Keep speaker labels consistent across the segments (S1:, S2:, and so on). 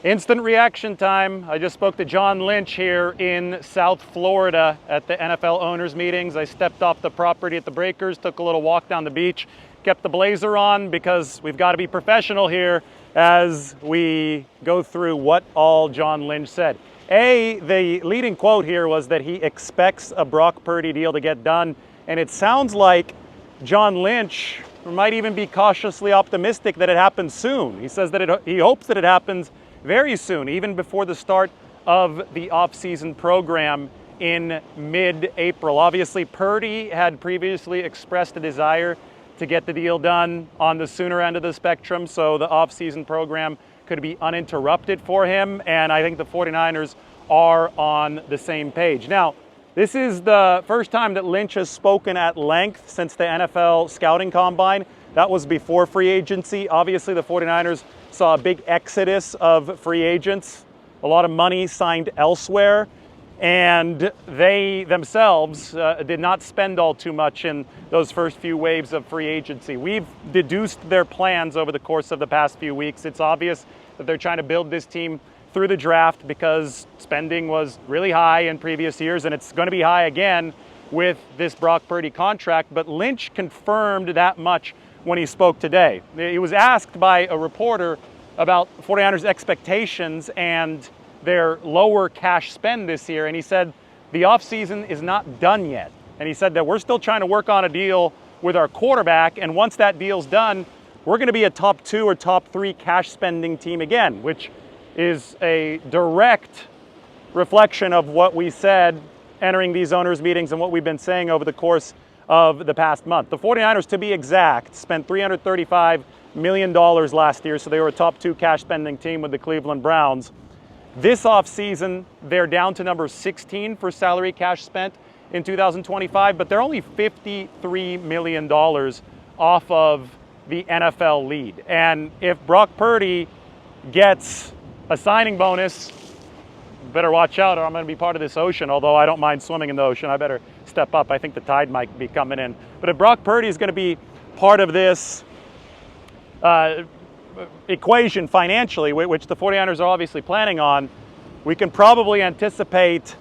S1: Instant reaction time. I just spoke to John Lynch here in South Florida at the NFL owners meetings. I stepped off the property at the Breakers, took a little walk down the beach, kept the blazer on because we've got to be professional here as we go through what all John Lynch said. The leading quote here was that he expects a Brock Purdy deal to get done, and it sounds like John Lynch might even be cautiously optimistic that it happens soon. He says that he hopes that it happens very soon, even before the start of the offseason program in mid-April. Obviously, Purdy had previously expressed a desire to get the deal done on the sooner end of the spectrum, so the offseason program could be uninterrupted for him, and I think the 49ers are on the same page. Now, this is the first time that Lynch has spoken at length since the NFL scouting combine. That was before free agency. Obviously, the 49ers saw a big exodus of free agents, a lot of money signed elsewhere, and they themselves did not spend all too much in those first few waves of free agency. We've deduced their plans over the course of the past few weeks. It's obvious that they're trying to build this team through the draft because spending was really high in previous years, and it's going to be high again with this Brock Purdy contract. But Lynch confirmed that much when he spoke today. He was asked by a reporter about 49ers expectations and their lower cash spend this year, and he said the offseason is not done yet. And he said that we're still trying to work on a deal with our quarterback, and once that deal's done, we're going to be a top 2 or top 3 cash spending team again, which is a direct reflection of what we said entering these owners' meetings and what we've been saying over the course of the past month. The 49ers, to be exact, spent $335 million last year, so they were a top 2 cash spending team with the Cleveland Browns. This offseason, they're down to number 16 for salary cash spent in 2025, but they're only $53 million off of the NFL lead. And if Brock Purdy gets a signing bonus, better watch out or I'm going to be part of this ocean, although I don't mind swimming in the ocean. I better step up. I think the tide might be coming in. But if Brock Purdy is going to be part of this equation financially, which the 49ers are obviously planning on, we can probably anticipate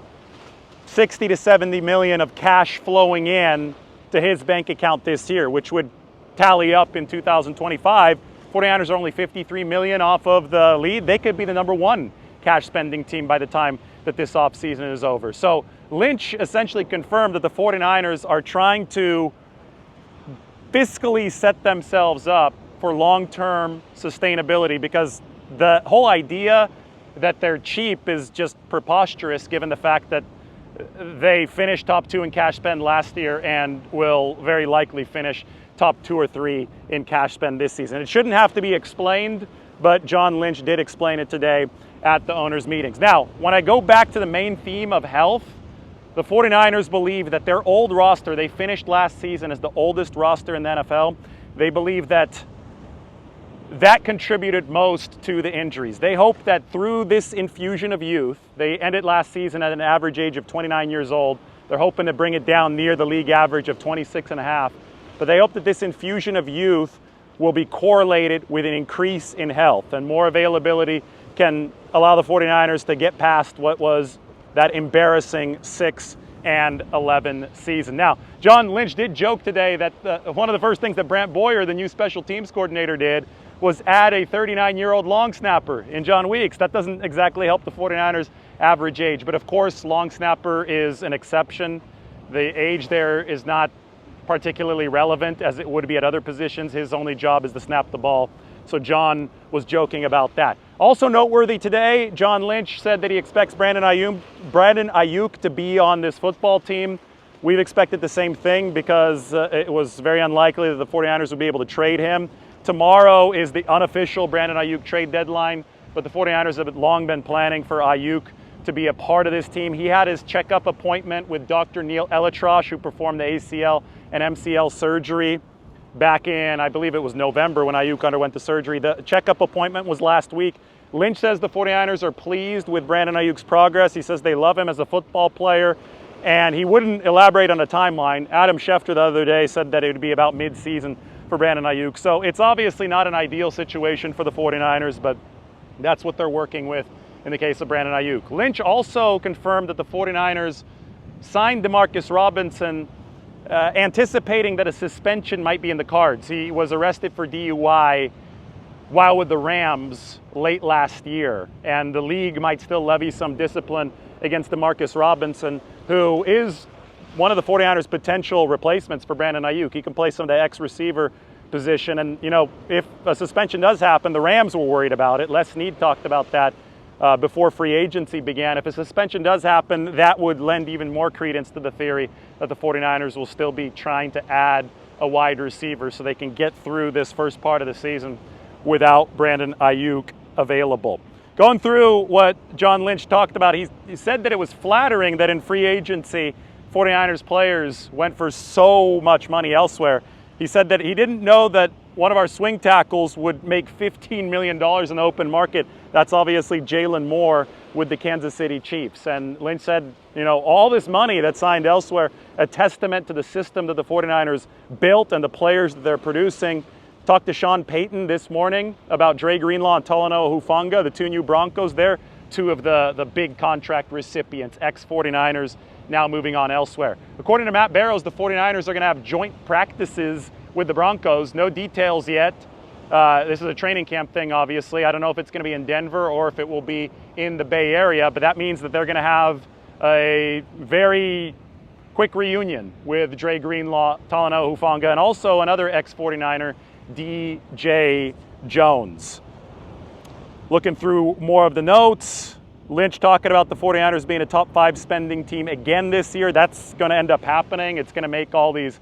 S1: 60 to 70 million of cash flowing in to his bank account this year, which would tally up in 2025. 49ers are only 53 million off of the lead. They could be the number 1 cash spending team by the time that this offseason is over. So Lynch essentially confirmed that the 49ers are trying to fiscally set themselves up for long-term sustainability, because the whole idea that they're cheap is just preposterous given the fact that they finished top 2 in cash spend last year and will very likely finish top 2 or 3 in cash spend this season. It shouldn't have to be explained, but John Lynch did explain it today at the owners' meetings. Now, when I go back to the main theme of health, the 49ers believe that their old roster, they finished last season as the oldest roster in the NFL. They believe that contributed most to the injuries. They hope that through this infusion of youth, they ended last season at an average age of 29 years old. They're hoping to bring it down near the league average of 26 and a half. But they hope that this infusion of youth will be correlated with an increase in health, and more availability can allow the 49ers to get past what was that embarrassing 6-11 season. Now, John Lynch did joke today that one of the first things that Brant Boyer, the new special teams coordinator, did was add a 39-year-old long snapper in John Weeks. That doesn't exactly help the 49ers' average age, but of course, long snapper is an exception. The age there is not particularly relevant as it would be at other positions. His only job is to snap the ball. So John was joking about that. Also noteworthy today, John Lynch said that he expects Brandon Aiyuk to be on this football team. We've expected the same thing because it was very unlikely that the 49ers would be able to trade him. Tomorrow is the unofficial Brandon Aiyuk trade deadline, but the 49ers have long been planning for Aiyuk to be a part of this team. He had his checkup appointment with Dr. Neil Elitrosh, who performed the ACL and MCL surgery back in, I believe it was November when Aiyuk underwent the surgery. The checkup appointment was last week. Lynch says the 49ers are pleased with Brandon Aiyuk's progress. He says they love him as a football player, and he wouldn't elaborate on a timeline. Adam Schefter the other day said that it would be about mid-season for Brandon Aiyuk. So it's obviously not an ideal situation for the 49ers, but That's what they're working with in the case of Brandon Aiyuk. Lynch also confirmed that the 49ers signed Demarcus Robinson anticipating that a suspension might be in the cards. He was arrested for DUI while with the Rams late last year, and the league might still levy some discipline against Demarcus Robinson, who is one of the 49ers' potential replacements for Brandon Aiyuk. He can play some of the ex-receiver position, and if a suspension does happen, the Rams were worried about it. Les Snead talked about that before free agency began. If a suspension does happen, that would lend even more credence to the theory that the 49ers will still be trying to add a wide receiver so they can get through this first part of the season without Brandon Aiyuk available. Going through what John Lynch talked about, he said that it was flattering that in free agency, 49ers players went for so much money elsewhere. He said that he didn't know that one of our swing tackles would make $15 million in the open market. That's obviously Jalen Moore with the Kansas City Chiefs. And Lynch said, all this money that's signed elsewhere, a testament to the system that the 49ers built and the players that they're producing. Talked to Sean Payton this morning about Dre Greenlaw and Talanoa Hufanga, the two new Broncos. They're two of the big contract recipients, ex-49ers, now moving on elsewhere. According to Matt Barrows, the 49ers are going to have joint practices with the Broncos. No details yet. This is a training camp thing, obviously. I don't know if it's going to be in Denver or if it will be in the Bay Area, but that means that they're going to have a very quick reunion with Dre Greenlaw, Talanoa Hufanga, and also another ex-49er, DJ Jones. Looking through more of the notes, Lynch talking about the 49ers being a top 5 spending team again this year. That's going to end up happening. It's going to make all these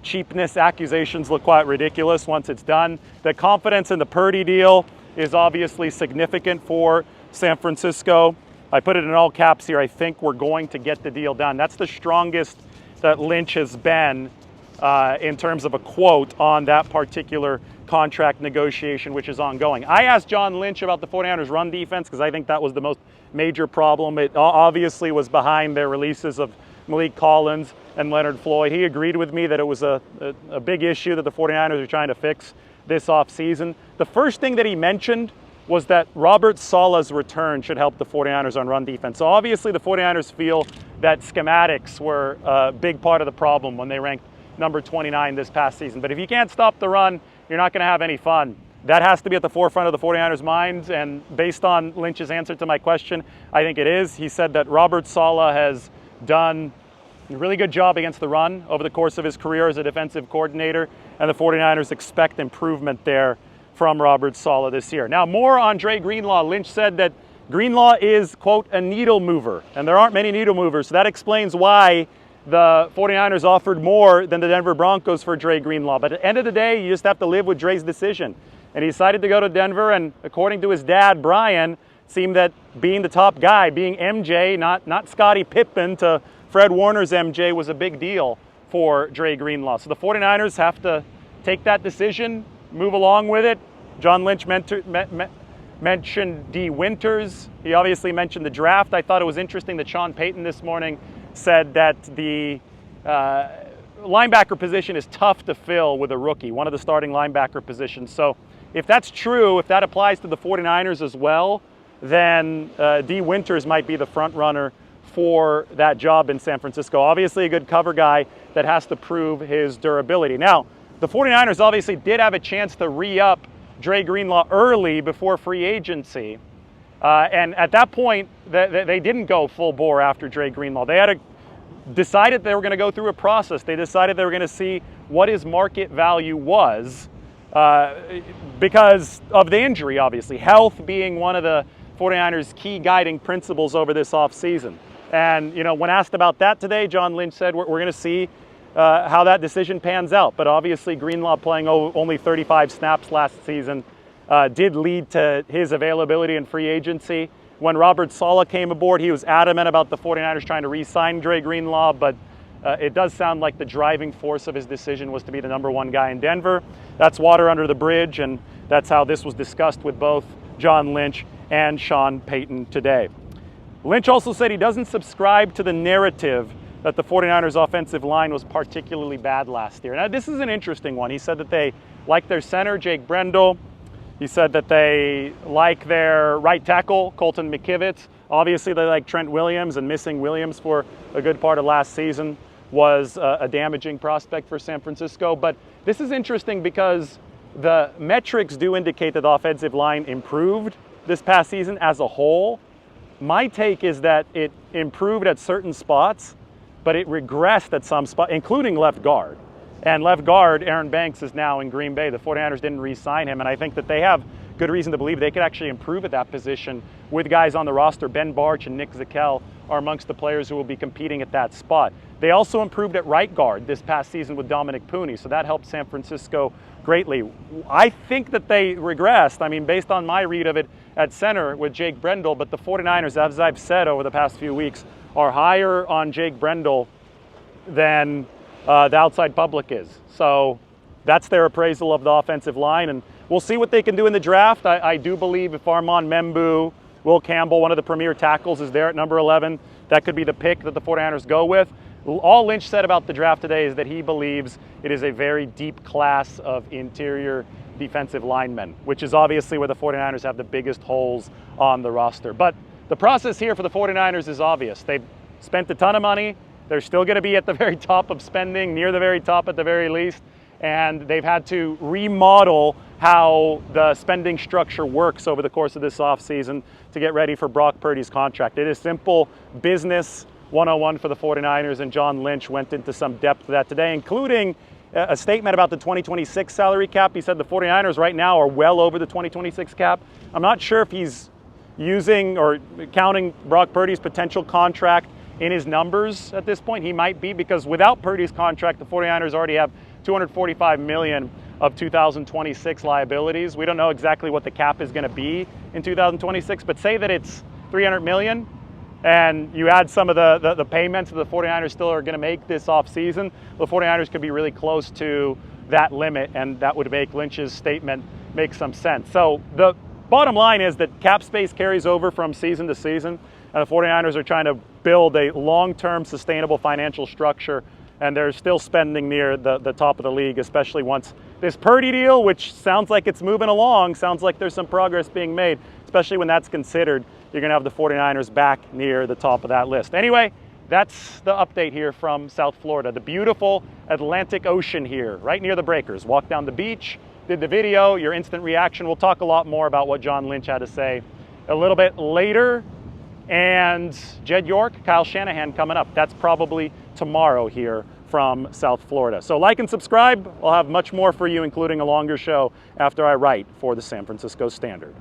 S1: cheapness accusations look quite ridiculous once it's done. The confidence in the Purdy deal is obviously significant for San Francisco. I put it in all caps here. I think we're going to get the deal done. That's the strongest that Lynch has been in terms of a quote on that particular contract negotiation, which is ongoing. I asked John Lynch about the 49ers run defense because I think that was the most major problem. It obviously was behind their releases of Malik Collins and Leonard Floyd. He agreed with me that it was a big issue that the 49ers are trying to fix this offseason. The first thing that he mentioned was that Robert Saleh's return should help the 49ers on run defense. So obviously the 49ers feel that schematics were a big part of the problem when they ranked number 29 this past season. But if you can't stop the run, you're not going to have any fun. That has to be at the forefront of the 49ers' minds, and based on Lynch's answer to my question, I think it is. He said that Robert Saleh has done a really good job against the run over the course of his career as a defensive coordinator, and the 49ers expect improvement there from Robert Saleh this year. Now, more on Dre Greenlaw. Lynch said that Greenlaw is, quote, a needle mover, and there aren't many needle movers, so that explains why the 49ers offered more than the Denver Broncos for Dre Greenlaw. But at the end of the day, you just have to live with Dre's decision. And he decided to go to Denver, and according to his dad, Brian, it seemed that being the top guy, being MJ, not Scottie Pippen to Fred Warner's MJ, was a big deal for Dre Greenlaw. So the 49ers have to take that decision, move along with it. John Lynch mentioned D. Winters. He obviously mentioned the draft. I thought it was interesting that Sean Payton this morning said that the linebacker position is tough to fill with a rookie, one of the starting linebacker positions. So if that's true, if that applies to the 49ers as well, then D. Winters might be the front runner for that job in San Francisco. Obviously a good cover guy that has to prove his durability. Now, the 49ers obviously did have a chance to re-up Dre Greenlaw early before free agency. And at that point, they didn't go full bore after Dre Greenlaw. They had decided they were going to go through a process. They decided they were going to see what his market value was because of the injury, obviously. Health being one of the 49ers' key guiding principles over this offseason. And, when asked about that today, John Lynch said, we're going to see how that decision pans out. But obviously, Greenlaw playing only 35 snaps last season did lead to his availability in free agency. When Robert Saleh came aboard, he was adamant about the 49ers trying to re-sign Dre Greenlaw, but it does sound like the driving force of his decision was to be the number 1 guy in Denver. That's water under the bridge, and that's how this was discussed with both John Lynch and Sean Payton today. Lynch also said he doesn't subscribe to the narrative that the 49ers offensive line was particularly bad last year. Now, this is an interesting one. He said that they like their center, Jake Brendel. He said that they like their right tackle, Colton McKivitz. Obviously, they like Trent Williams, and missing Williams for a good part of last season was a damaging prospect for San Francisco. But this is interesting because the metrics do indicate that the offensive line improved this past season as a whole. My take is that it improved at certain spots, but it regressed at some spots, including left guard. And left guard, Aaron Banks, is now in Green Bay. The 49ers didn't re-sign him, and I think that they have good reason to believe they could actually improve at that position with guys on the roster. Ben Barch and Nick Zakelj are amongst the players who will be competing at that spot. They also improved at right guard this past season with Dominic Pooney, so that helped San Francisco greatly. I think that they regressed, I mean, based on my read of it at center with Jake Brendel, but the 49ers, as I've said over the past few weeks, are higher on Jake Brendel than the outside public is. So that's their appraisal of the offensive line, and we'll see what they can do in the draft. I do believe if Armand Membu, Will Campbell, one of the premier tackles, is there at number 11, that could be the pick that the 49ers go with. All Lynch said about the draft today is that he believes it is a very deep class of interior defensive linemen, which is obviously where the 49ers have the biggest holes on the roster. But the process here for the 49ers is obvious. They've spent a ton of money. They're still going to be at the very top of spending, near the very top at the very least, and they've had to remodel how the spending structure works over the course of this offseason to get ready for Brock Purdy's contract. It is simple business 101 for the 49ers, and John Lynch went into some depth of that today, including a statement about the 2026 salary cap. He said the 49ers right now are well over the 2026 cap. I'm not sure if he's using or counting Brock Purdy's potential contract in his numbers at this point. He might be, because without Purdy's contract, the 49ers already have $245 million of 2026 liabilities. We don't know exactly what the cap is going to be in 2026, but say that it's $300 million, and you add some of the payments that the 49ers still are going to make this offseason, the 49ers could be really close to that limit, and that would make Lynch's statement make some sense. So the bottom line is that cap space carries over from season to season, and the 49ers are trying to build a long-term sustainable financial structure, and they're still spending near the top of the league, especially once this Purdy deal, which sounds like it's moving along, sounds like there's some progress being made, especially when that's considered, you're going to have the 49ers back near the top of that list. Anyway, that's the update here from South Florida. The beautiful Atlantic Ocean here, right near the breakers. Walked down the beach, did the video, your instant reaction. We'll talk a lot more about what John Lynch had to say a little bit later. And Jed York, Kyle Shanahan coming up. That's probably tomorrow here from South Florida. So like and subscribe. I'll have much more for you, including a longer show after I write for the San Francisco Standard.